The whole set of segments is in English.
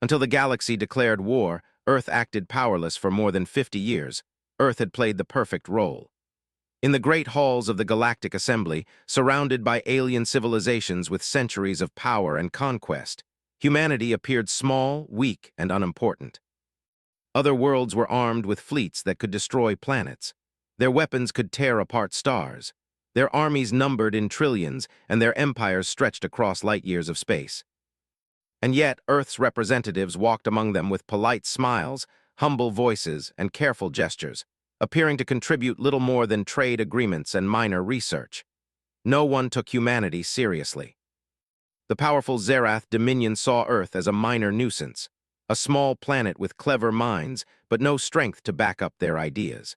Until the galaxy declared war, Earth acted powerless for more than 50 years. Earth had played the perfect role. In the great halls of the Galactic Assembly, surrounded by alien civilizations with centuries of power and conquest, humanity appeared small, weak, and unimportant. Other worlds were armed with fleets that could destroy planets. Their weapons could tear apart stars. Their armies numbered in trillions, and their empires stretched across light years of space. And yet, Earth's representatives walked among them with polite smiles, humble voices, and careful gestures, appearing to contribute little more than trade agreements and minor research. No one took humanity seriously. The powerful Zerath Dominion saw Earth as a minor nuisance, a small planet with clever minds, but no strength to back up their ideas.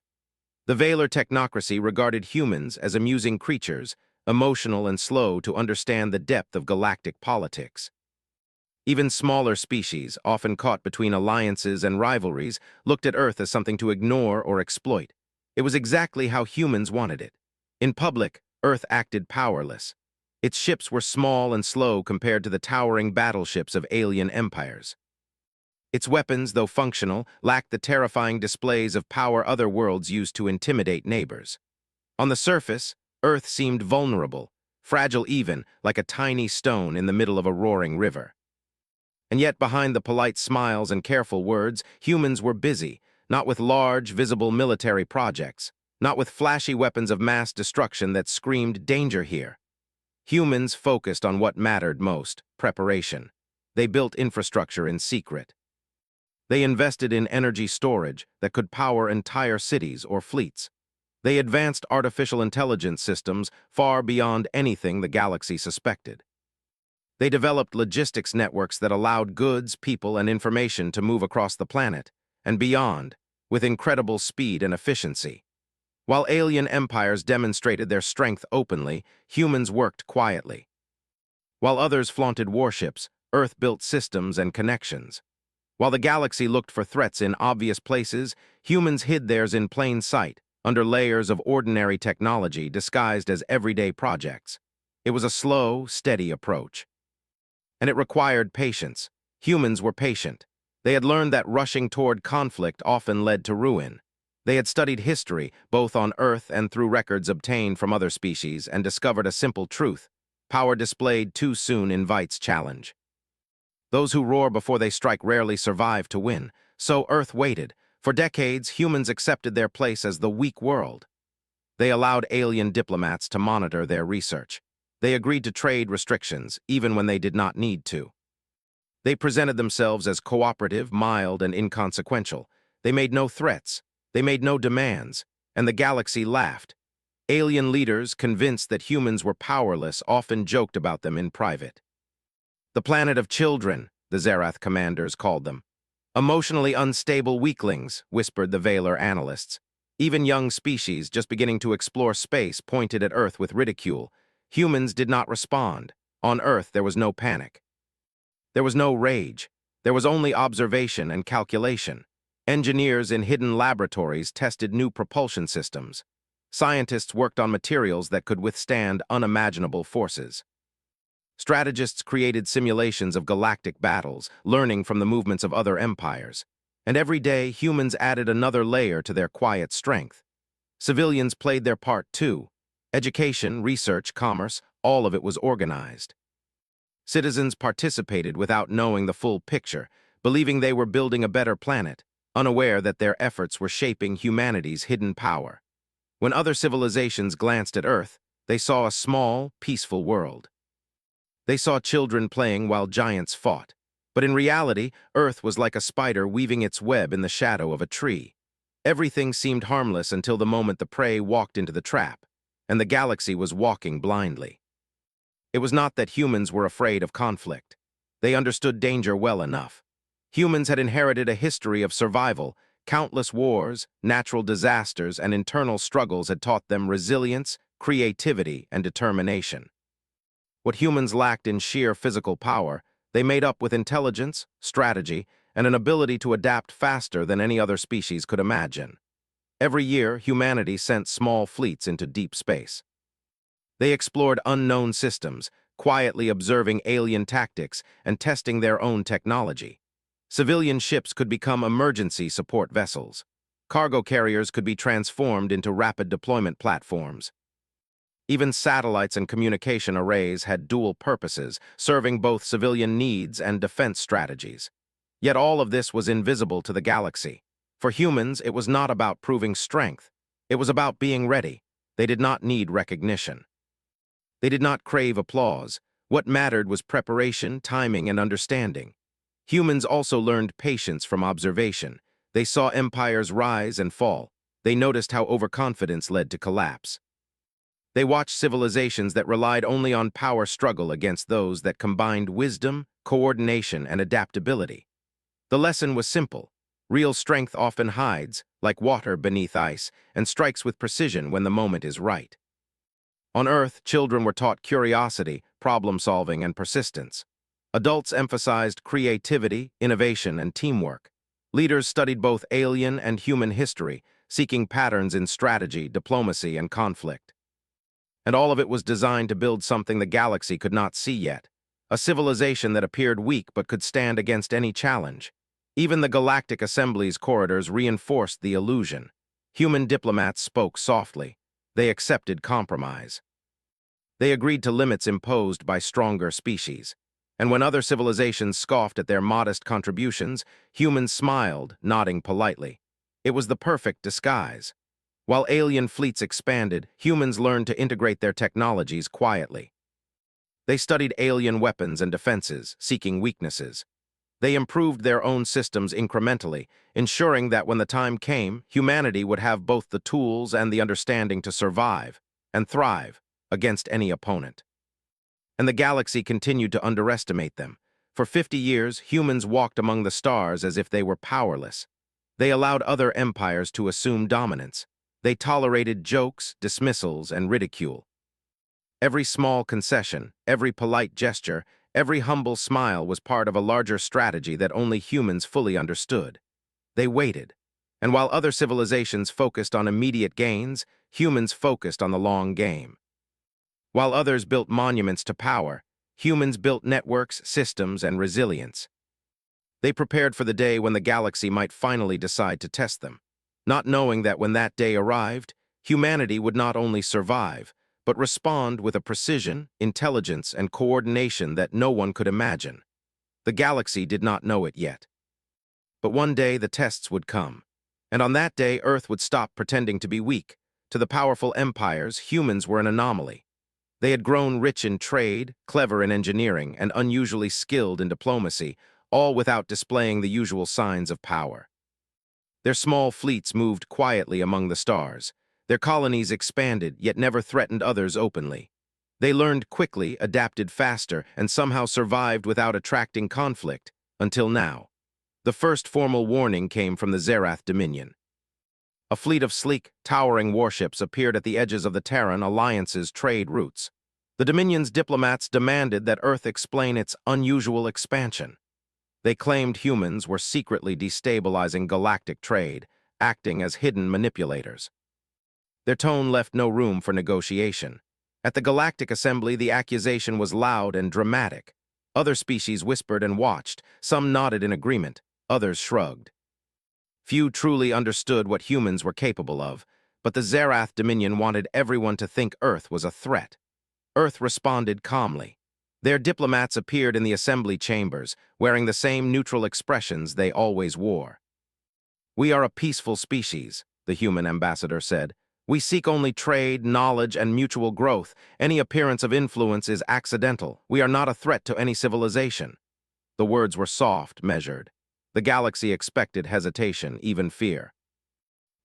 The Valar technocracy regarded humans as amusing creatures, emotional and slow to understand the depth of galactic politics. Even smaller species, often caught between alliances and rivalries, looked at Earth as something to ignore or exploit. It was exactly how humans wanted it. In public, Earth acted powerless. Its ships were small and slow compared to the towering battleships of alien empires. Its weapons, though functional, lacked the terrifying displays of power other worlds used to intimidate neighbors. On the surface, Earth seemed vulnerable, fragile even, like a tiny stone in the middle of a roaring river. And yet behind the polite smiles and careful words, humans were busy, not with large, visible military projects, not with flashy weapons of mass destruction that screamed danger here. Humans focused on what mattered most, preparation. They built infrastructure in secret. They invested in energy storage that could power entire cities or fleets. They advanced artificial intelligence systems far beyond anything the galaxy suspected. They developed logistics networks that allowed goods, people, and information to move across the planet and beyond with incredible speed and efficiency. While alien empires demonstrated their strength openly, humans worked quietly. While others flaunted warships, Earth built systems and connections. While the galaxy looked for threats in obvious places, humans hid theirs in plain sight, under layers of ordinary technology disguised as everyday projects. It was a slow, steady approach. And it required patience. Humans were patient. They had learned that rushing toward conflict often led to ruin. They had studied history, both on Earth and through records obtained from other species, and discovered a simple truth: power displayed too soon invites challenge. Those who roar before they strike rarely survive to win. So Earth waited. For decades, humans accepted their place as the weak world. They allowed alien diplomats to monitor their research. They agreed to trade restrictions, even when they did not need to. They presented themselves as cooperative, mild, and inconsequential. They made no threats. They made no demands. And the galaxy laughed. Alien leaders, convinced that humans were powerless, often joked about them in private. The planet of children, the Zerath commanders called them. Emotionally unstable weaklings, whispered the Valar analysts. Even young species just beginning to explore space pointed at Earth with ridicule. Humans did not respond. On Earth, there was no panic. There was no rage. There was only observation and calculation. Engineers in hidden laboratories tested new propulsion systems. Scientists worked on materials that could withstand unimaginable forces. Strategists created simulations of galactic battles, learning from the movements of other empires. And every day, humans added another layer to their quiet strength. Civilians played their part too. Education, research, commerce, all of it was organized. Citizens participated without knowing the full picture, believing they were building a better planet, unaware that their efforts were shaping humanity's hidden power. When other civilizations glanced at Earth, they saw a small, peaceful world. They saw children playing while giants fought. But in reality, Earth was like a spider weaving its web in the shadow of a tree. Everything seemed harmless until the moment the prey walked into the trap, and the galaxy was walking blindly. It was not that humans were afraid of conflict. They understood danger well enough. Humans had inherited a history of survival. Countless wars, natural disasters, and internal struggles had taught them resilience, creativity, and determination. What humans lacked in sheer physical power, they made up with intelligence, strategy, and an ability to adapt faster than any other species could imagine. Every year, humanity sent small fleets into deep space. They explored unknown systems, quietly observing alien tactics and testing their own technology. Civilian ships could become emergency support vessels. Cargo carriers could be transformed into rapid deployment platforms. Even satellites and communication arrays had dual purposes, serving both civilian needs and defense strategies. Yet all of this was invisible to the galaxy. For humans, it was not about proving strength. It was about being ready. They did not need recognition. They did not crave applause. What mattered was preparation, timing, and understanding. Humans also learned patience from observation. They saw empires rise and fall. They noticed how overconfidence led to collapse. They watched civilizations that relied only on power struggle against those that combined wisdom, coordination, and adaptability. The lesson was simple. Real strength often hides, like water beneath ice, and strikes with precision when the moment is right. On Earth, children were taught curiosity, problem-solving, and persistence. Adults emphasized creativity, innovation, and teamwork. Leaders studied both alien and human history, seeking patterns in strategy, diplomacy, and conflict. And all of it was designed to build something the galaxy could not see yet, a civilization that appeared weak but could stand against any challenge. Even the Galactic Assembly's corridors reinforced the illusion. Human diplomats spoke softly. They accepted compromise. They agreed to limits imposed by stronger species. And when other civilizations scoffed at their modest contributions, humans smiled, nodding politely. It was the perfect disguise. While alien fleets expanded, humans learned to integrate their technologies quietly. They studied alien weapons and defenses, seeking weaknesses. They improved their own systems incrementally, ensuring that when the time came, humanity would have both the tools and the understanding to survive and thrive against any opponent. And the galaxy continued to underestimate them. For 50 years, humans walked among the stars as if they were powerless. They allowed other empires to assume dominance. They tolerated jokes, dismissals, and ridicule. Every small concession, every polite gesture, every humble smile was part of a larger strategy that only humans fully understood. They waited. And while other civilizations focused on immediate gains, humans focused on the long game. While others built monuments to power, humans built networks, systems, and resilience. They prepared for the day when the galaxy might finally decide to test them, not knowing that when that day arrived, humanity would not only survive, but respond with a precision, intelligence, and coordination that no one could imagine. The galaxy did not know it yet. But one day the tests would come, and on that day Earth would stop pretending to be weak. To the powerful empires, humans were an anomaly. They had grown rich in trade, clever in engineering, and unusually skilled in diplomacy, all without displaying the usual signs of power. Their small fleets moved quietly among the stars. Their colonies expanded, yet never threatened others openly. They learned quickly, adapted faster, and somehow survived without attracting conflict, until now. The first formal warning came from the Zerath Dominion. A fleet of sleek, towering warships appeared at the edges of the Terran Alliance's trade routes. The Dominion's diplomats demanded that Earth explain its unusual expansion. They claimed humans were secretly destabilizing galactic trade, acting as hidden manipulators. Their tone left no room for negotiation. At the Galactic Assembly, the accusation was loud and dramatic. Other species whispered and watched. Some nodded in agreement, others shrugged. Few truly understood what humans were capable of, but the Zerath Dominion wanted everyone to think Earth was a threat. Earth responded calmly. Their diplomats appeared in the assembly chambers, wearing the same neutral expressions they always wore. "We are a peaceful species," the human ambassador said. "We seek only trade, knowledge, and mutual growth. Any appearance of influence is accidental. We are not a threat to any civilization." The words were soft, measured. The galaxy expected hesitation, even fear.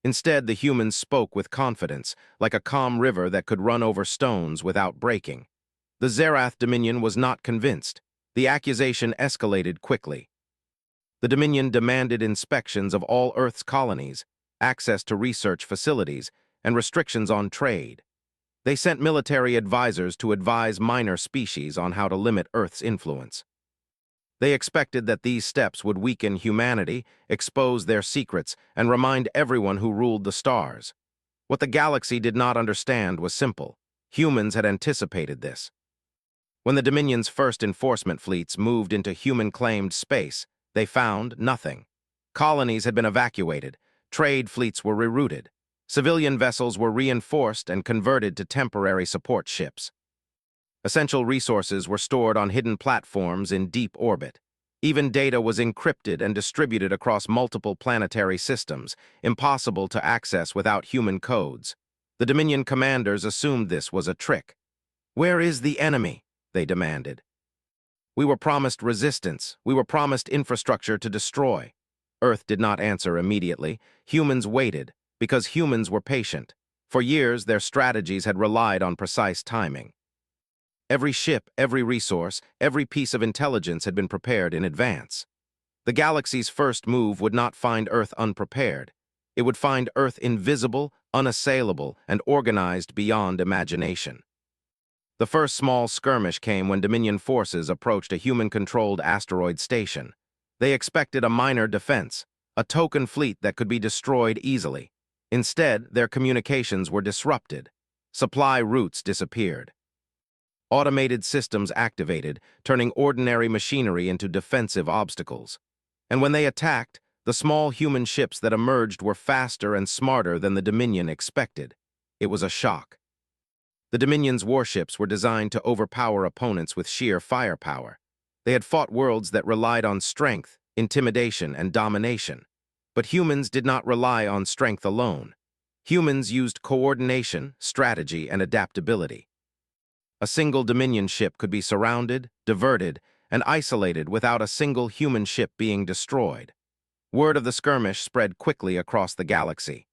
Instead, the humans spoke with confidence, like a calm river that could run over stones without breaking. The Zerath Dominion was not convinced. The accusation escalated quickly. The Dominion demanded inspections of all Earth's colonies, access to research facilities, and restrictions on trade. They sent military advisors to advise minor species on how to limit Earth's influence. They expected that these steps would weaken humanity, expose their secrets, and remind everyone who ruled the stars. What the galaxy did not understand was simple. Humans had anticipated this. When the Dominion's first enforcement fleets moved into human-claimed space, They found nothing. Colonies had been evacuated. Trade fleets were rerouted. Civilian vessels were reinforced and converted to temporary support ships. Essential resources were stored on hidden platforms in deep orbit. Even data was encrypted and distributed across multiple planetary systems, impossible to access without human codes. The Dominion commanders assumed this was a trick. "Where is the enemy?" they demanded. "We were promised resistance. We were promised infrastructure to destroy." Earth did not answer immediately. Humans waited, because humans were patient. For years, their strategies had relied on precise timing. Every ship, every resource, every piece of intelligence had been prepared in advance. The galaxy's first move would not find Earth unprepared. It would find Earth invisible, unassailable, and organized beyond imagination. The first small skirmish came when Dominion forces approached a human-controlled asteroid station. They expected a minor defense, a token fleet that could be destroyed easily. Instead, their communications were disrupted. Supply routes disappeared. Automated systems activated, turning ordinary machinery into defensive obstacles. And when they attacked, the small human ships that emerged were faster and smarter than the Dominion expected. It was a shock. The Dominion's warships were designed to overpower opponents with sheer firepower. They had fought worlds that relied on strength, intimidation, and domination. But humans did not rely on strength alone. Humans used coordination, strategy, and adaptability. A single Dominion ship could be surrounded, diverted, and isolated without a single human ship being destroyed. Word of the skirmish spread quickly across the galaxy.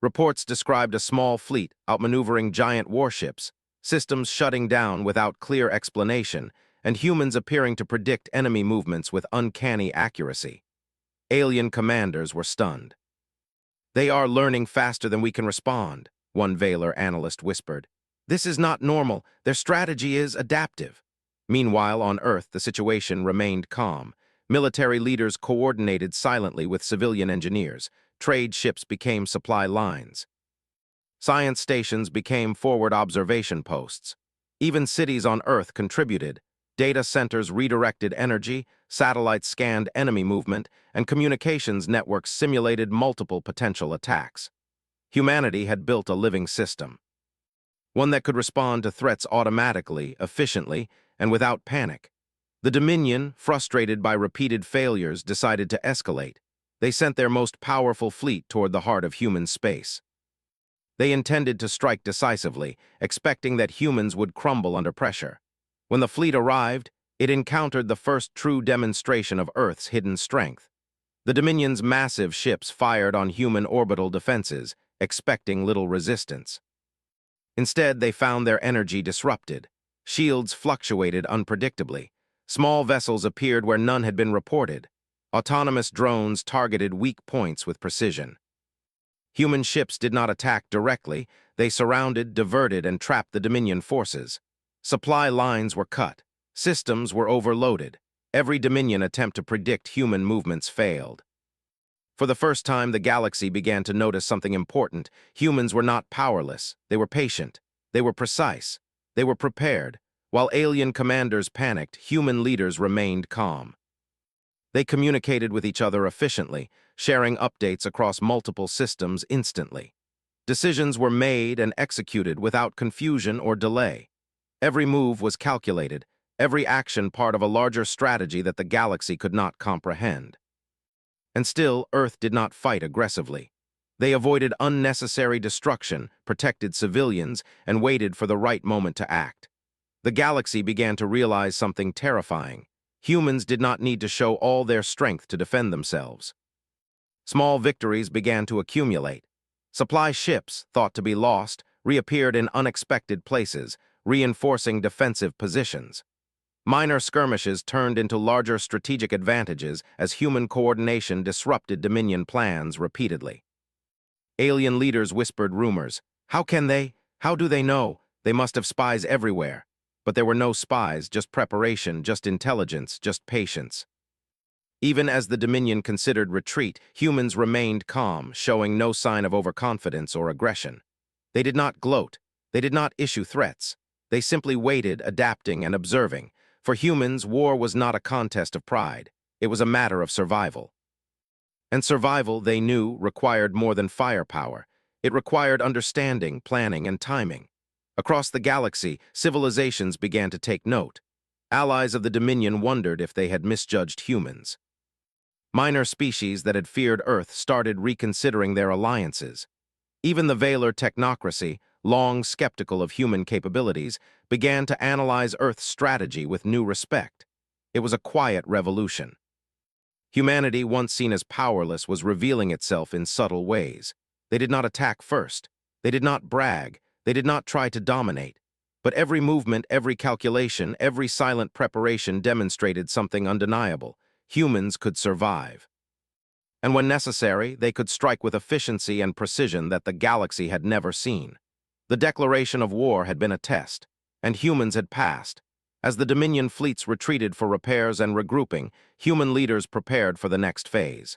Reports described a small fleet outmaneuvering giant warships, systems shutting down without clear explanation, and humans appearing to predict enemy movements with uncanny accuracy. Alien commanders were stunned. "They are learning faster than we can respond," one Valor analyst whispered. "This is not normal. Their strategy is adaptive." Meanwhile, on Earth, the situation remained calm. Military leaders coordinated silently with civilian engineers. Trade ships became supply lines. Science stations became forward observation posts. Even cities on Earth contributed. Data centers redirected energy, satellites scanned enemy movement, and communications networks simulated multiple potential attacks. Humanity had built a living system. One that could respond to threats automatically, efficiently, and without panic. The Dominion, frustrated by repeated failures, decided to escalate. They sent their most powerful fleet toward the heart of human space. They intended to strike decisively, expecting that humans would crumble under pressure. When the fleet arrived, it encountered the first true demonstration of Earth's hidden strength. The Dominion's massive ships fired on human orbital defenses, expecting little resistance. Instead, they found their energy disrupted. Shields fluctuated unpredictably. Small vessels appeared where none had been reported. Autonomous drones targeted weak points with precision. Human ships did not attack directly. They surrounded, diverted, and trapped the Dominion forces. Supply lines were cut. Systems were overloaded. Every Dominion attempt to predict human movements failed. For the first time, the galaxy began to notice something important. Humans were not powerless. They were patient. They were precise. They were prepared. While alien commanders panicked, human leaders remained calm. They communicated with each other efficiently, sharing updates across multiple systems instantly. Decisions were made and executed without confusion or delay. Every move was calculated, every action part of a larger strategy that the galaxy could not comprehend. And still, Earth did not fight aggressively. They avoided unnecessary destruction, protected civilians, and waited for the right moment to act. The galaxy began to realize something terrifying. Humans did not need to show all their strength to defend themselves. Small victories began to accumulate. Supply ships, thought to be lost, reappeared in unexpected places, reinforcing defensive positions. Minor skirmishes turned into larger strategic advantages as human coordination disrupted Dominion plans repeatedly. Alien leaders whispered rumors. How can they? How do they know? They must have spies everywhere. But there were no spies, just preparation, just intelligence, just patience. Even as the Dominion considered retreat, humans remained calm, showing no sign of overconfidence or aggression. They did not gloat. They did not issue threats. They simply waited, adapting and observing. For humans, war was not a contest of pride. It was a matter of survival. And survival, they knew, required more than firepower. It required understanding, planning, and timing. Across the galaxy, civilizations began to take note. Allies of the Dominion wondered if they had misjudged humans. Minor species that had feared Earth started reconsidering their alliances. Even the Valar technocracy, long skeptical of human capabilities, began to analyze Earth's strategy with new respect. It was a quiet revolution. Humanity, once seen as powerless, was revealing itself in subtle ways. They did not attack first. They did not brag. They did not try to dominate. But every movement, every calculation, every silent preparation demonstrated something undeniable. Humans could survive. And when necessary, they could strike with efficiency and precision that the galaxy had never seen. The declaration of war had been a test, and humans had passed. As the Dominion fleets retreated for repairs and regrouping, human leaders prepared for the next phase.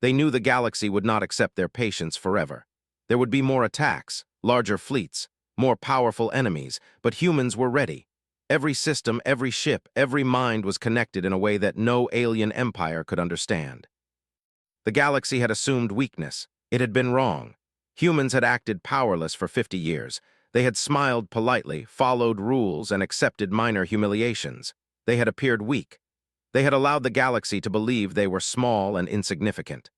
They knew the galaxy would not accept their patience forever. There would be more attacks, larger fleets, more powerful enemies, but humans were ready. Every system, every ship, every mind was connected in a way that no alien empire could understand. The galaxy had assumed weakness. It had been wrong. Humans had acted powerless for 50 years. They had smiled politely, followed rules, and accepted minor humiliations. They had appeared weak. They had allowed the galaxy to believe they were small and insignificant.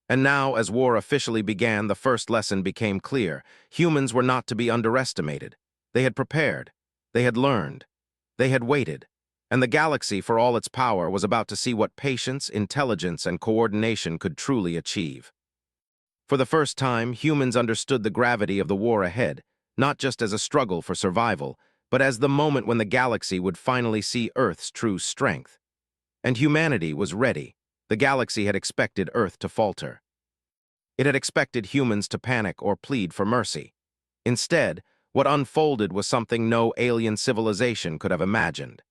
And now, as war officially began, the first lesson became clear. Humans were not to be underestimated. They had prepared. They had learned. They had waited. And the galaxy, for all its power, was about to see what patience, intelligence, and coordination could truly achieve. For the first time, humans understood the gravity of the war ahead, not just as a struggle for survival, but as the moment when the galaxy would finally see Earth's true strength. And humanity was ready. The galaxy had expected Earth to falter. It had expected humans to panic or plead for mercy. Instead, what unfolded was something no alien civilization could have imagined.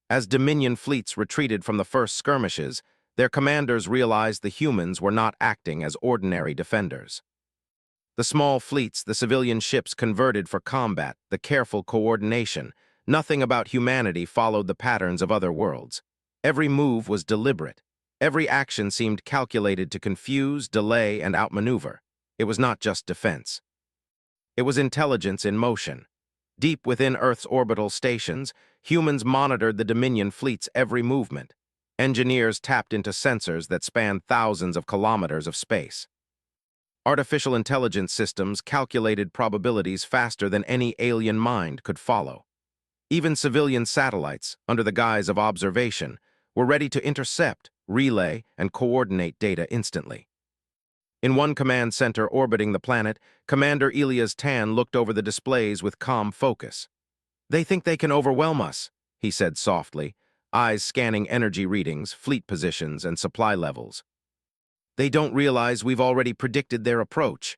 As Dominion fleets retreated from the first skirmishes, their commanders realized the humans were not acting as ordinary defenders. The small fleets, the civilian ships converted for combat, the careful coordination, nothing about humanity followed the patterns of other worlds. Every move was deliberate. Every action seemed calculated to confuse, delay, and outmaneuver. It was not just defense. It was intelligence in motion. Deep within Earth's orbital stations, humans monitored the Dominion fleet's every movement. Engineers tapped into sensors that spanned thousands of kilometers of space. Artificial intelligence systems calculated probabilities faster than any alien mind could follow. Even civilian satellites, under the guise of observation, were ready to intercept, relay, and coordinate data instantly. In one command center orbiting the planet, Commander Elias Tan looked over the displays with calm focus. "They think they can overwhelm us," he said softly, eyes scanning energy readings, fleet positions, and supply levels. "They don't realize we've already predicted their approach."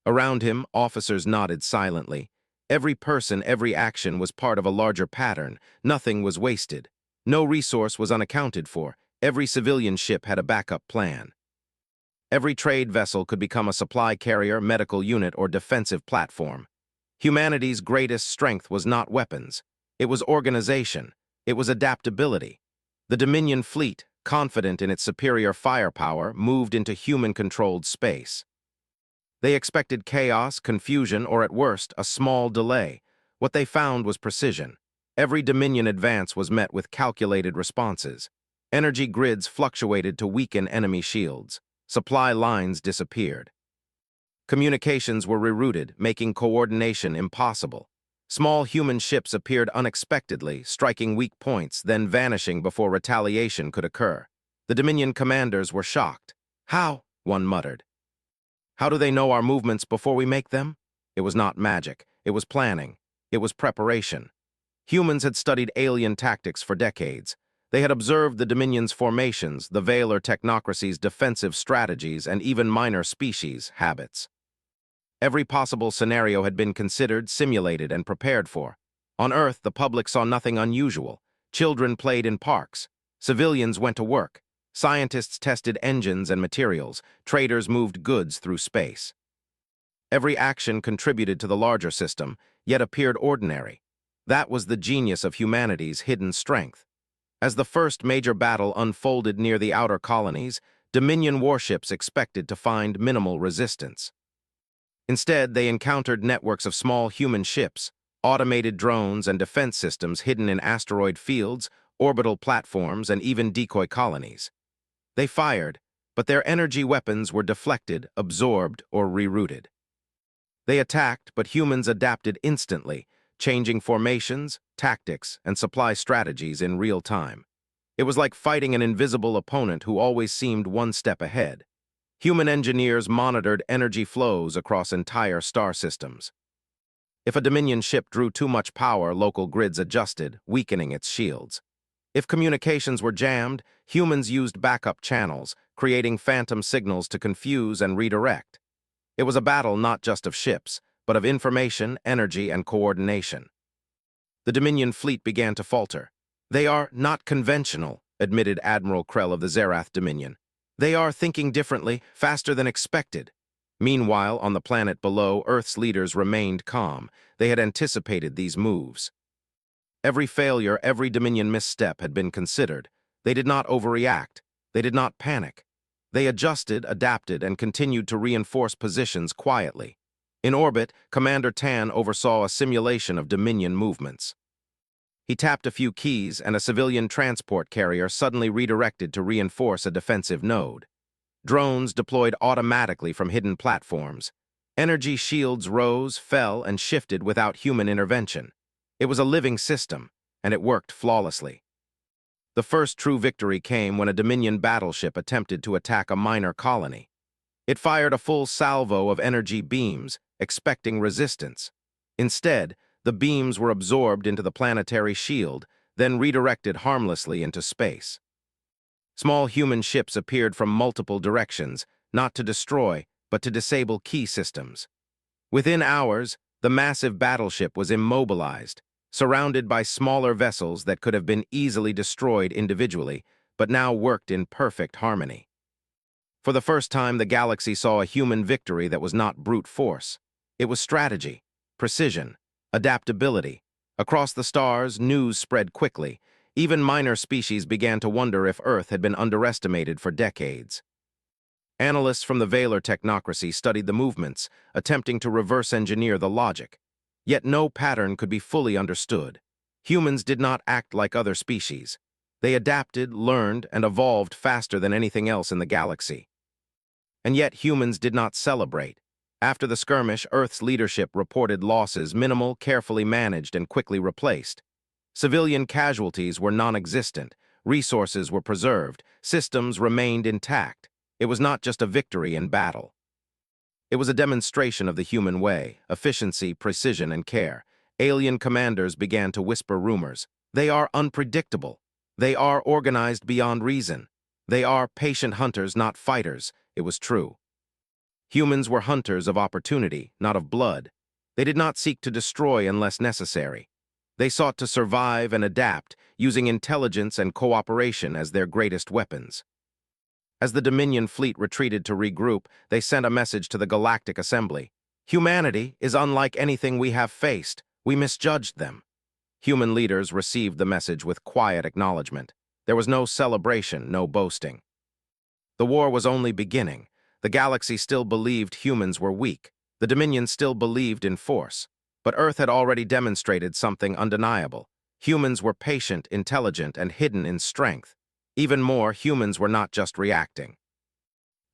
Around him, officers nodded silently. Every person, every action was part of a larger pattern. Nothing was wasted. No resource was unaccounted for. Every civilian ship had a backup plan. Every trade vessel could become a supply carrier, medical unit, or defensive platform. Humanity's greatest strength was not weapons. It was organization. It was adaptability. The Dominion fleet, confident in its superior firepower, moved into human-controlled space. They expected chaos, confusion, or at worst, a small delay. What they found was precision. Every Dominion advance was met with calculated responses. Energy grids fluctuated to weaken enemy shields. Supply lines disappeared. Communications were rerouted, making coordination impossible. Small human ships appeared unexpectedly, striking weak points, then vanishing before retaliation could occur. The Dominion commanders were shocked. "How?" one muttered. "How do they know our movements before we make them?" It was not magic. It was planning. It was preparation. Humans had studied alien tactics for decades. They had observed the Dominion's formations, the Valar technocracy's defensive strategies, and even minor species habits. Every possible scenario had been considered, simulated, and prepared for. On Earth, the public saw nothing unusual. Children played in parks. Civilians went to work. Scientists tested engines and materials. Traders moved goods through space. Every action contributed to the larger system, yet appeared ordinary. That was the genius of humanity's hidden strength. As the first major battle unfolded near the outer colonies, Dominion warships expected to find minimal resistance. Instead, they encountered networks of small human ships, automated drones, and defense systems hidden in asteroid fields, orbital platforms, and even decoy colonies. They fired, but their energy weapons were deflected, absorbed, or rerouted. They attacked, but humans adapted instantly, changing formations, tactics, and supply strategies in real time. It was like fighting an invisible opponent who always seemed one step ahead. Human engineers monitored energy flows across entire star systems. If a Dominion ship drew too much power, local grids adjusted, weakening its shields. If communications were jammed, humans used backup channels, creating phantom signals to confuse and redirect. It was a battle not just of ships, but of information, energy, and coordination. The Dominion fleet began to falter. "They are not conventional," admitted Admiral Krell of the Zerath Dominion. "They are thinking differently, faster than expected." Meanwhile, on the planet below, Earth's leaders remained calm. They had anticipated these moves. Every failure, every Dominion misstep had been considered. They did not overreact. They did not panic. They adjusted, adapted, and continued to reinforce positions quietly. In orbit, Commander Tan oversaw a simulation of Dominion movements. He tapped a few keys, and a civilian transport carrier suddenly redirected to reinforce a defensive node. Drones deployed automatically from hidden platforms. Energy shields rose, fell, and shifted without human intervention. It was a living system, and it worked flawlessly. The first true victory came when a Dominion battleship attempted to attack a minor colony. It fired a full salvo of energy beams, expecting resistance. Instead, the beams were absorbed into the planetary shield, then redirected harmlessly into space. Small human ships appeared from multiple directions, not to destroy, but to disable key systems. Within hours, the massive battleship was immobilized, surrounded by smaller vessels that could have been easily destroyed individually, but now worked in perfect harmony. For the first time, the galaxy saw a human victory that was not brute force. It was strategy, precision, adaptability. Across the stars, news spread quickly. Even minor species began to wonder if Earth had been underestimated for decades. Analysts from the Valor technocracy studied the movements, attempting to reverse engineer the logic. Yet no pattern could be fully understood. Humans did not act like other species. They adapted, learned, and evolved faster than anything else in the galaxy. And yet humans did not celebrate. After the skirmish, Earth's leadership reported losses minimal, carefully managed, and quickly replaced. Civilian casualties were non-existent, resources were preserved, systems remained intact. It was not just a victory in battle. It was a demonstration of the human way, efficiency, precision, and care. Alien commanders began to whisper rumors. They are unpredictable. They are organized beyond reason. They are patient hunters, not fighters. It was true. Humans were hunters of opportunity, not of blood. They did not seek to destroy unless necessary. They sought to survive and adapt, using intelligence and cooperation as their greatest weapons. As the Dominion fleet retreated to regroup, they sent a message to the Galactic Assembly. "Humanity is unlike anything we have faced. We misjudged them." Human leaders received the message with quiet acknowledgement. There was no celebration, no boasting. The war was only beginning. The galaxy still believed humans were weak. The Dominion still believed in force. But Earth had already demonstrated something undeniable. Humans were patient, intelligent, and hidden in strength. Even more, humans were not just reacting.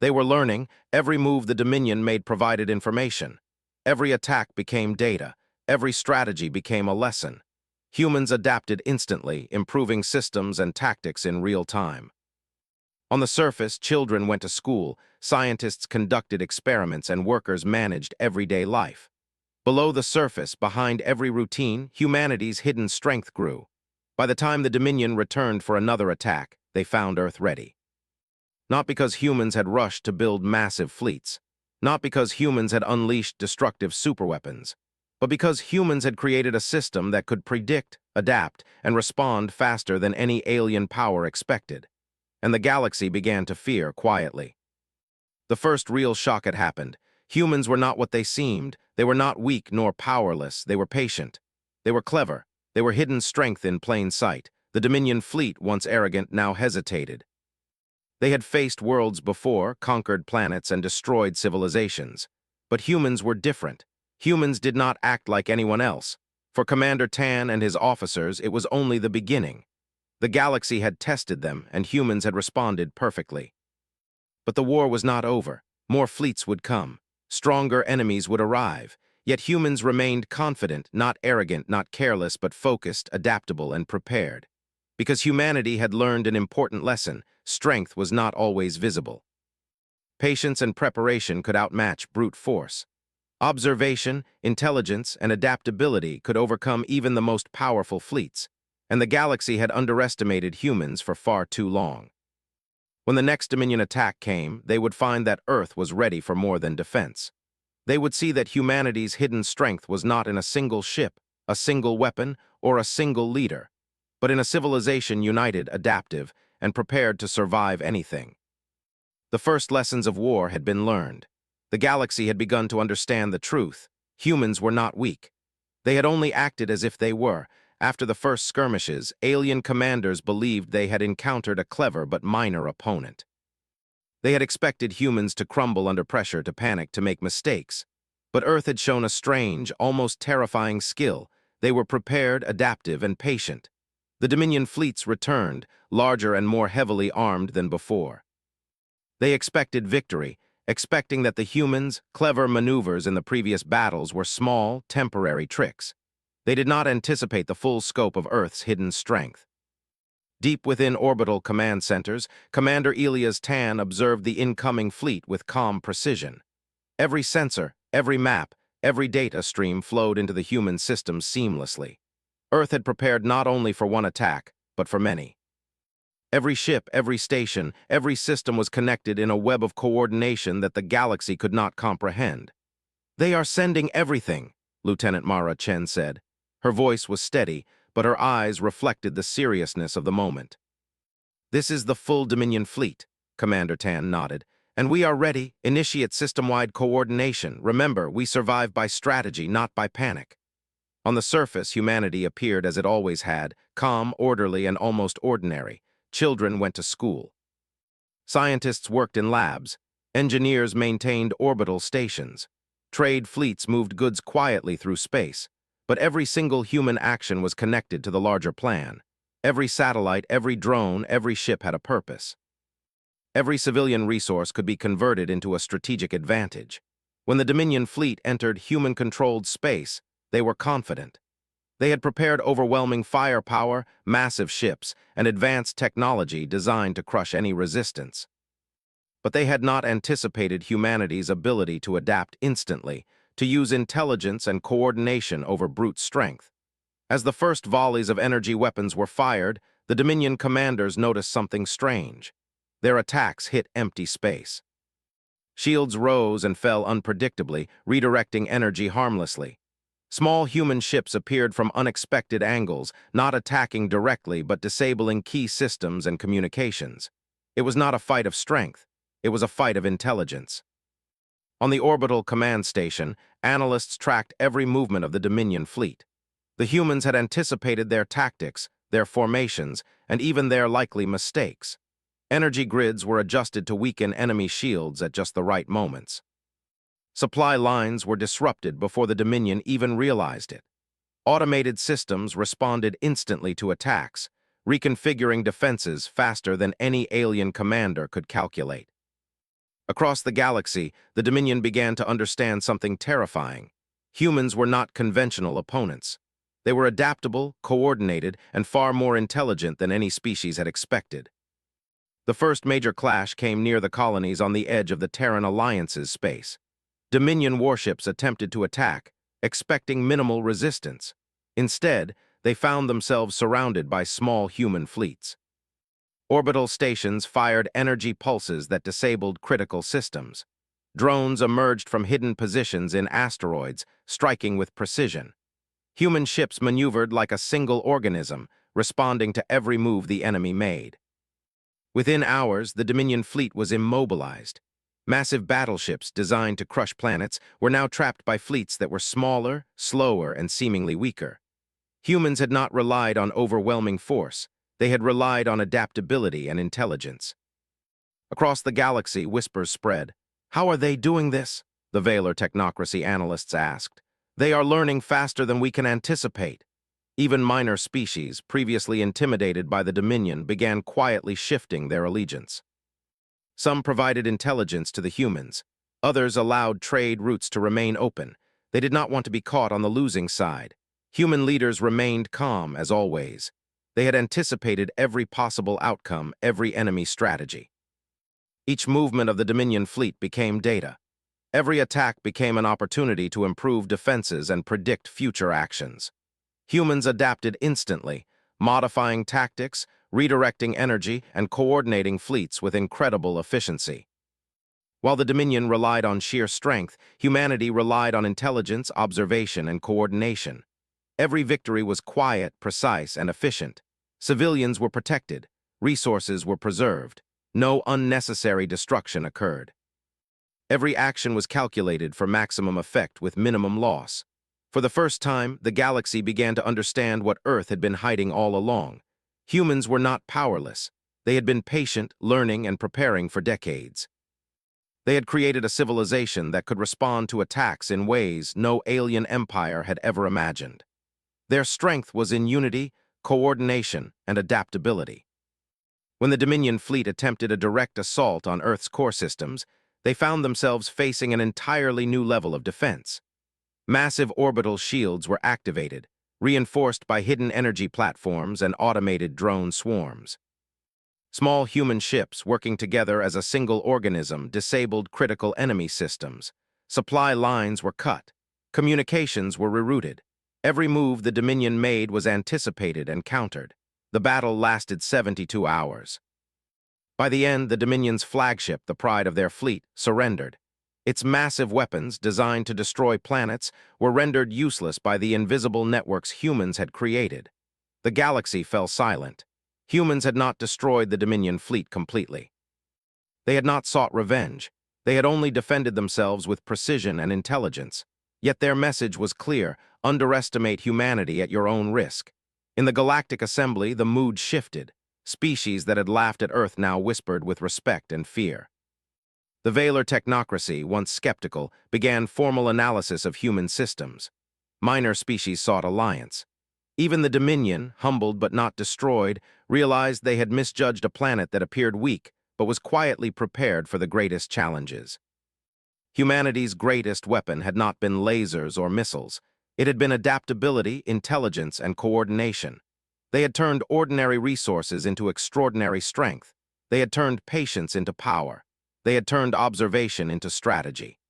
They were learning. Every move the Dominion made provided information. Every attack became data. Every strategy became a lesson. Humans adapted instantly, improving systems and tactics in real time. On the surface, children went to school, scientists conducted experiments, and workers managed everyday life. Below the surface, behind every routine, humanity's hidden strength grew. By the time the Dominion returned for another attack, they found Earth ready. Not because humans had rushed to build massive fleets, not because humans had unleashed destructive superweapons, but because humans had created a system that could predict, adapt, and respond faster than any alien power expected. And the galaxy began to fear quietly. The first real shock had happened. Humans were not what they seemed. They were not weak nor powerless. They were patient. They were clever. They were hidden strength in plain sight. The Dominion fleet, once arrogant, now hesitated. They had faced worlds before, conquered planets, and destroyed civilizations. But humans were different. Humans did not act like anyone else. For Commander Tan and his officers, it was only the beginning. The galaxy had tested them, and humans had responded perfectly. But the war was not over. More fleets would come. Stronger enemies would arrive. Yet humans remained confident, not arrogant, not careless, but focused, adaptable, and prepared. Because humanity had learned an important lesson: strength was not always visible. Patience and preparation could outmatch brute force. Observation, intelligence, and adaptability could overcome even the most powerful fleets, and the galaxy had underestimated humans for far too long. When the next Dominion attack came, they would find that Earth was ready for more than defense. They would see that humanity's hidden strength was not in a single ship, a single weapon, or a single leader, but in a civilization united, adaptive, and prepared to survive anything. The first lessons of war had been learned. The galaxy had begun to understand the truth. Humans were not weak. They had only acted as if they were. After the first skirmishes, alien commanders believed they had encountered a clever but minor opponent. They had expected humans to crumble under pressure, to panic, to make mistakes. But Earth had shown a strange, almost terrifying skill. They were prepared, adaptive, and patient. The Dominion fleets returned, larger and more heavily armed than before. They expected victory, expecting that the humans' clever maneuvers in the previous battles were small, temporary tricks. They did not anticipate the full scope of Earth's hidden strength. Deep within orbital command centers, Commander Elias Tan observed the incoming fleet with calm precision. Every sensor, every map, every data stream flowed into the human systems seamlessly. Earth had prepared not only for one attack, but for many. Every ship, every station, every system was connected in a web of coordination that the galaxy could not comprehend. "They are sending everything," Lieutenant Mara Chen said. Her voice was steady, but her eyes reflected the seriousness of the moment. "This is the full Dominion fleet," Commander Tan nodded. "And we are ready. Initiate system-wide coordination. Remember, we survive by strategy, not by panic." On the surface, humanity appeared as it always had, calm, orderly, and almost ordinary. Children went to school. Scientists worked in labs. Engineers maintained orbital stations. Trade fleets moved goods quietly through space. But every single human action was connected to the larger plan. Every satellite, every drone, every ship had a purpose. Every civilian resource could be converted into a strategic advantage. When the Dominion fleet entered human-controlled space, they were confident. They had prepared overwhelming firepower, massive ships, and advanced technology designed to crush any resistance. But they had not anticipated humanity's ability to adapt instantly, to use intelligence and coordination over brute strength. As the first volleys of energy weapons were fired, the Dominion commanders noticed something strange. Their attacks hit empty space. Shields rose and fell unpredictably, redirecting energy harmlessly. Small human ships appeared from unexpected angles, not attacking directly but disabling key systems and communications. It was not a fight of strength. It was a fight of intelligence. On the orbital command station, analysts tracked every movement of the Dominion fleet. The humans had anticipated their tactics, their formations, and even their likely mistakes. Energy grids were adjusted to weaken enemy shields at just the right moments. Supply lines were disrupted before the Dominion even realized it. Automated systems responded instantly to attacks, reconfiguring defenses faster than any alien commander could calculate. Across the galaxy, the Dominion began to understand something terrifying. Humans were not conventional opponents. They were adaptable, coordinated, and far more intelligent than any species had expected. The first major clash came near the colonies on the edge of the Terran Alliance's space. Dominion warships attempted to attack, expecting minimal resistance. Instead, they found themselves surrounded by small human fleets. Orbital stations fired energy pulses that disabled critical systems. Drones emerged from hidden positions in asteroids, striking with precision. Human ships maneuvered like a single organism, responding to every move the enemy made. Within hours, the Dominion fleet was immobilized. Massive battleships designed to crush planets were now trapped by fleets that were smaller, slower, and seemingly weaker. Humans had not relied on overwhelming force. They had relied on adaptability and intelligence. Across the galaxy, whispers spread. "How are they doing this?" the Valar technocracy analysts asked. "They are learning faster than we can anticipate." Even minor species, previously intimidated by the Dominion, began quietly shifting their allegiance. Some provided intelligence to the humans. Others allowed trade routes to remain open. They did not want to be caught on the losing side. Human leaders remained calm, as always. They had anticipated every possible outcome, every enemy strategy. Each movement of the Dominion fleet became data. Every attack became an opportunity to improve defenses and predict future actions. Humans adapted instantly, modifying tactics, redirecting energy, and coordinating fleets with incredible efficiency. While the Dominion relied on sheer strength, humanity relied on intelligence, observation, and coordination. Every victory was quiet, precise, and efficient. Civilians were protected. Resources were preserved. No unnecessary destruction occurred. Every action was calculated for maximum effect with minimum loss. For the first time, the galaxy began to understand what Earth had been hiding all along. Humans were not powerless. They had been patient, learning, and preparing for decades. They had created a civilization that could respond to attacks in ways no alien empire had ever imagined. Their strength was in unity, coordination, and adaptability. When the Dominion fleet attempted a direct assault on Earth's core systems, they found themselves facing an entirely new level of defense. Massive orbital shields were activated, reinforced by hidden energy platforms and automated drone swarms. Small human ships working together as a single organism disabled critical enemy systems. Supply lines were cut. Communications were rerouted. Every move the Dominion made was anticipated and countered. The battle lasted 72 hours. By the end, the Dominion's flagship, the pride of their fleet, surrendered. Its massive weapons, designed to destroy planets, were rendered useless by the invisible networks humans had created. The galaxy fell silent. Humans had not destroyed the Dominion fleet completely. They had not sought revenge. They had only defended themselves with precision and intelligence. Yet their message was clear: underestimate humanity at your own risk. In the Galactic Assembly, the mood shifted. Species that had laughed at Earth now whispered with respect and fear. The Valar technocracy, once skeptical, began formal analysis of human systems. Minor species sought alliance. Even the Dominion, humbled but not destroyed, realized they had misjudged a planet that appeared weak but was quietly prepared for the greatest challenges. Humanity's greatest weapon had not been lasers or missiles. It had been adaptability, intelligence, and coordination. They had turned ordinary resources into extraordinary strength. They had turned patience into power. They had turned observation into strategy.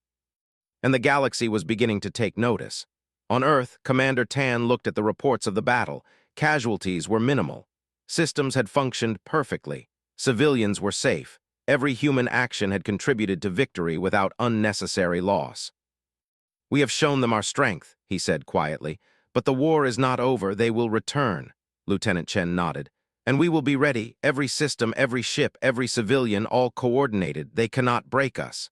And the galaxy was beginning to take notice. On Earth, Commander Tan looked at the reports of the battle. Casualties were minimal. Systems had functioned perfectly. Civilians were safe. Every human action had contributed to victory without unnecessary loss. "We have shown them our strength," he said quietly. "But the war is not over. They will return." Lieutenant Chen nodded. "And we will be ready. Every system, every ship, every civilian, all coordinated. They cannot break us."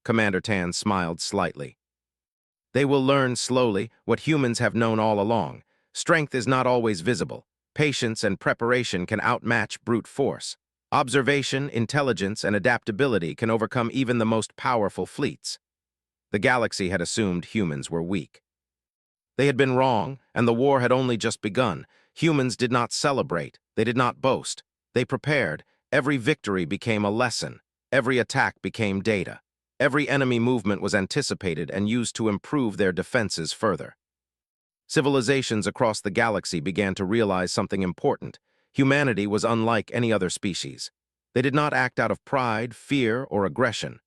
Commander Tan smiled slightly. "They will learn slowly what humans have known all along. Strength is not always visible. Patience and preparation can outmatch brute force. Observation, intelligence, and adaptability can overcome even the most powerful fleets." The galaxy had assumed humans were weak. They had been wrong, and the war had only just begun. Humans did not celebrate. They did not boast. They prepared. Every victory became a lesson. Every attack became data. Every enemy movement was anticipated and used to improve their defenses further. Civilizations across the galaxy began to realize something important. Humanity was unlike any other species. They did not act out of pride, fear, or aggression.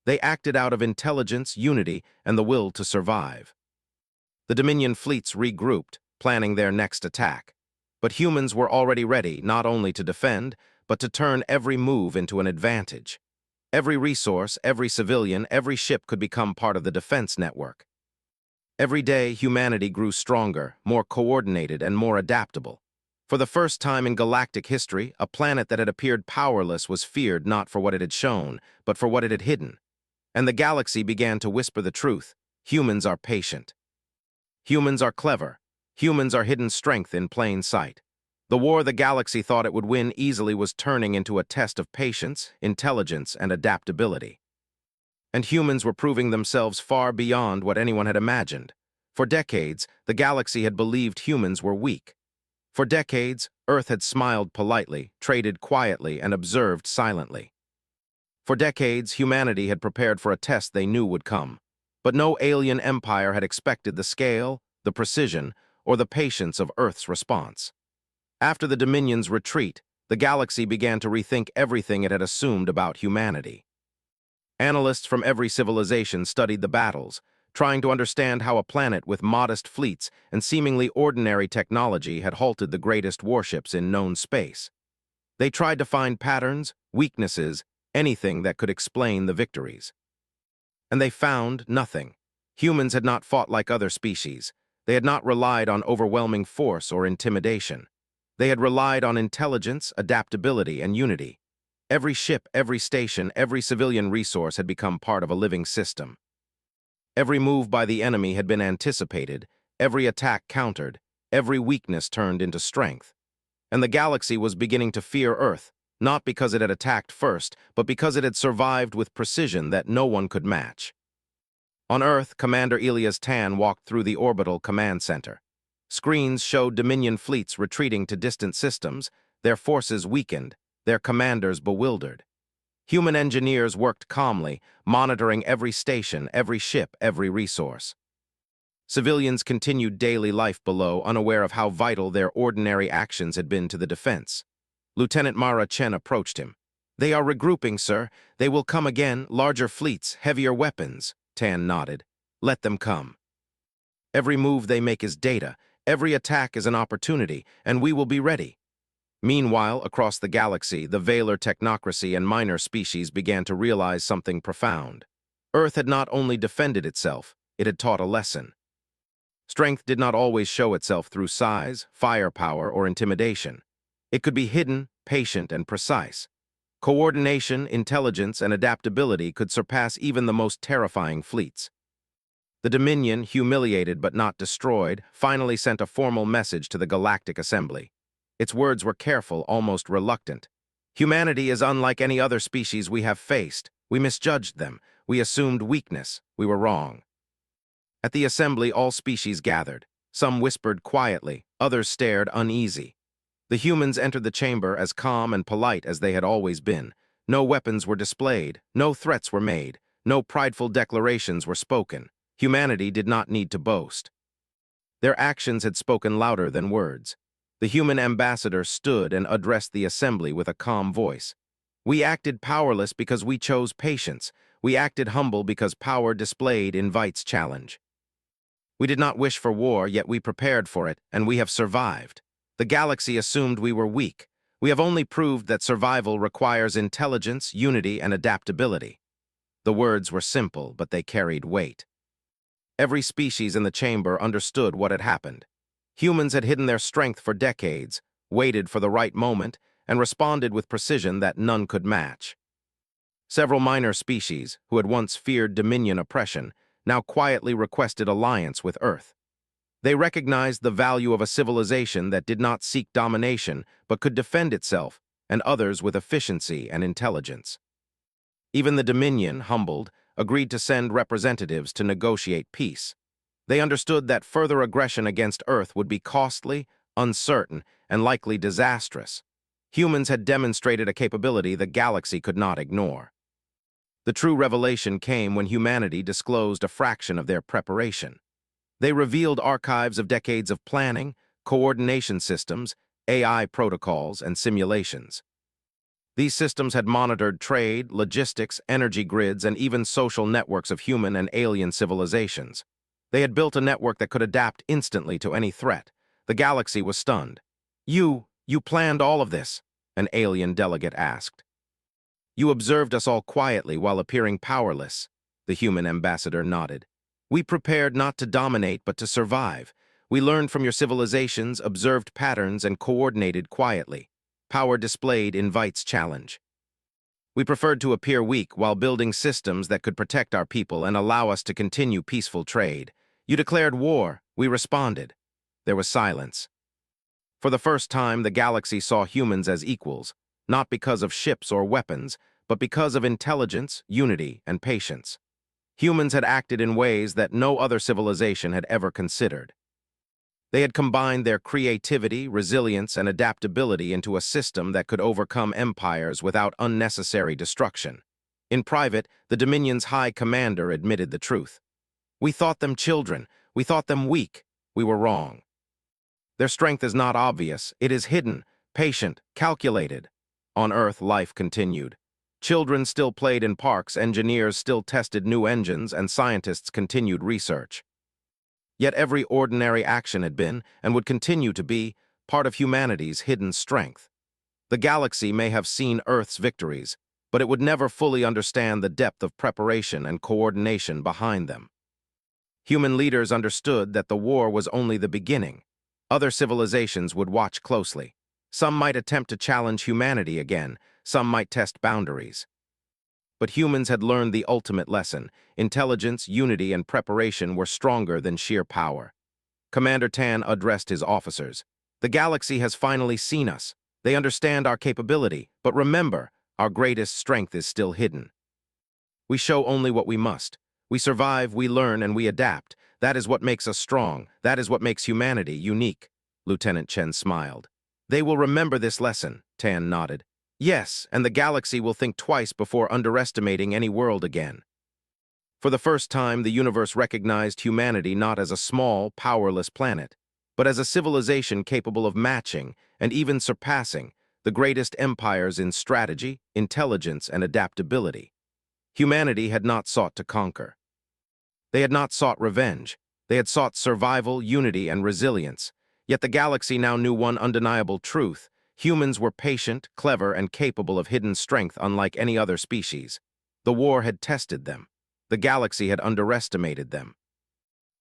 They acted out of intelligence, unity, and the will to survive. The Dominion fleets regrouped, planning their next attack. But humans were already ready not only to defend, but to turn every move into an advantage. Every resource, every civilian, every ship could become part of the defense network. Every day, humanity grew stronger, more coordinated, and more adaptable. For the first time in galactic history, a planet that had appeared powerless was feared not for what it had shown, but for what it had hidden. And the galaxy began to whisper the truth: humans are patient. Humans are clever. Humans are hidden strength in plain sight. The war the galaxy thought it would win easily was turning into a test of patience, intelligence, and adaptability. And humans were proving themselves far beyond what anyone had imagined. For decades, the galaxy had believed humans were weak. For decades, Earth had smiled politely, traded quietly, and observed silently. For decades, humanity had prepared for a test they knew would come. But no alien empire had expected the scale, the precision, or the patience of Earth's response. After the Dominion's retreat, the galaxy began to rethink everything it had assumed about humanity. Analysts from every civilization studied the battles, trying to understand how a planet with modest fleets and seemingly ordinary technology had halted the greatest warships in known space. They tried to find patterns, weaknesses, anything that could explain the victories. And they found nothing. Humans had not fought like other species. They had not relied on overwhelming force or intimidation. They had relied on intelligence, adaptability, and unity. Every ship, every station, every civilian resource had become part of a living system. Every move by the enemy had been anticipated, every attack countered, every weakness turned into strength. And the galaxy was beginning to fear Earth, not because it had attacked first, but because it had survived with precision that no one could match. On Earth, Commander Elias Tan walked through the orbital command center. Screens showed Dominion fleets retreating to distant systems, their forces weakened, their commanders bewildered. Human engineers worked calmly, monitoring every station, every ship, every resource. Civilians continued daily life below, unaware of how vital their ordinary actions had been to the defense. Lieutenant Mara Chen approached him. "They are regrouping, sir. They will come again, larger fleets, heavier weapons." Tan nodded. "Let them come. Every move they make is data. Every attack is an opportunity, and we will be ready." Meanwhile, across the galaxy, the Valar technocracy and minor species began to realize something profound. Earth had not only defended itself, it had taught a lesson. Strength did not always show itself through size, firepower, or intimidation. It could be hidden, patient, and precise. Coordination, intelligence, and adaptability could surpass even the most terrifying fleets. The Dominion, humiliated but not destroyed, finally sent a formal message to the Galactic Assembly. Its words were careful, almost reluctant. "Humanity is unlike any other species we have faced. We misjudged them. We assumed weakness. We were wrong." At the assembly, all species gathered. Some whispered quietly, others stared uneasy. The humans entered the chamber as calm and polite as they had always been. No weapons were displayed, no threats were made, no prideful declarations were spoken. Humanity did not need to boast. Their actions had spoken louder than words. The human ambassador stood and addressed the assembly with a calm voice. "We acted powerless because we chose patience. We acted humble because power displayed invites challenge. We did not wish for war, yet we prepared for it, and we have survived. The galaxy assumed we were weak. We have only proved that survival requires intelligence, unity, and adaptability." The words were simple, but they carried weight. Every species in the chamber understood what had happened. Humans had hidden their strength for decades, waited for the right moment, and responded with precision that none could match. Several minor species, who had once feared Dominion oppression, now quietly requested alliance with Earth. They recognized the value of a civilization that did not seek domination but could defend itself, and others with efficiency and intelligence. Even the Dominion, humbled, agreed to send representatives to negotiate peace. They understood that further aggression against Earth would be costly, uncertain, and likely disastrous. Humans had demonstrated a capability the galaxy could not ignore. The true revelation came when humanity disclosed a fraction of their preparation. They revealed archives of decades of planning, coordination systems, AI protocols, and simulations. These systems had monitored trade, logistics, energy grids, and even social networks of human and alien civilizations. They had built a network that could adapt instantly to any threat. The galaxy was stunned. You planned all of this?" an alien delegate asked. "You observed us all quietly while appearing powerless," the human ambassador nodded. "We prepared not to dominate but to survive. We learned from your civilizations, observed patterns, and coordinated quietly. Power displayed invites challenge. We preferred to appear weak while building systems that could protect our people and allow us to continue peaceful trade. You declared war. We responded." There was silence. For the first time, the galaxy saw humans as equals, not because of ships or weapons, but because of intelligence, unity, and patience. Humans had acted in ways that no other civilization had ever considered. They had combined their creativity, resilience, and adaptability into a system that could overcome empires without unnecessary destruction. In private, the Dominion's High Commander admitted the truth. "We thought them children. We thought them weak. We were wrong. Their strength is not obvious. It is hidden, patient, calculated." On Earth, life continued. Children still played in parks, engineers still tested new engines, and scientists continued research. Yet every ordinary action had been, and would continue to be, part of humanity's hidden strength. The galaxy may have seen Earth's victories, but it would never fully understand the depth of preparation and coordination behind them. Human leaders understood that the war was only the beginning. Other civilizations would watch closely. Some might attempt to challenge humanity again, some might test boundaries. But humans had learned the ultimate lesson. Intelligence, unity, and preparation were stronger than sheer power. Commander Tan addressed his officers. "The galaxy has finally seen us. They understand our capability, but remember, our greatest strength is still hidden. We show only what we must. We survive, we learn, and we adapt. That is what makes us strong. That is what makes humanity unique." Lieutenant Chen smiled. "They will remember this lesson," Tan nodded. "Yes, and the galaxy will think twice before underestimating any world again." For the first time, the universe recognized humanity not as a small, powerless planet, but as a civilization capable of matching, and even surpassing, the greatest empires in strategy, intelligence, and adaptability. Humanity had not sought to conquer. They had not sought revenge. They had sought survival, unity, and resilience. Yet the galaxy now knew one undeniable truth. Humans were patient, clever, and capable of hidden strength unlike any other species. The war had tested them. The galaxy had underestimated them.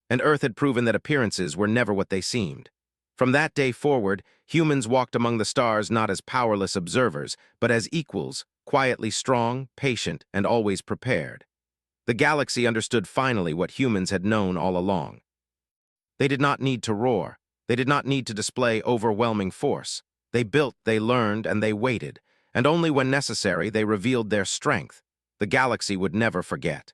And Earth had proven that appearances were never what they seemed. From that day forward, humans walked among the stars not as powerless observers, but as equals, quietly strong, patient, and always prepared. The galaxy understood finally what humans had known all along. They did not need to roar. They did not need to display overwhelming force. They built, they learned, and they waited, and only when necessary they revealed their strength. The galaxy would never forget.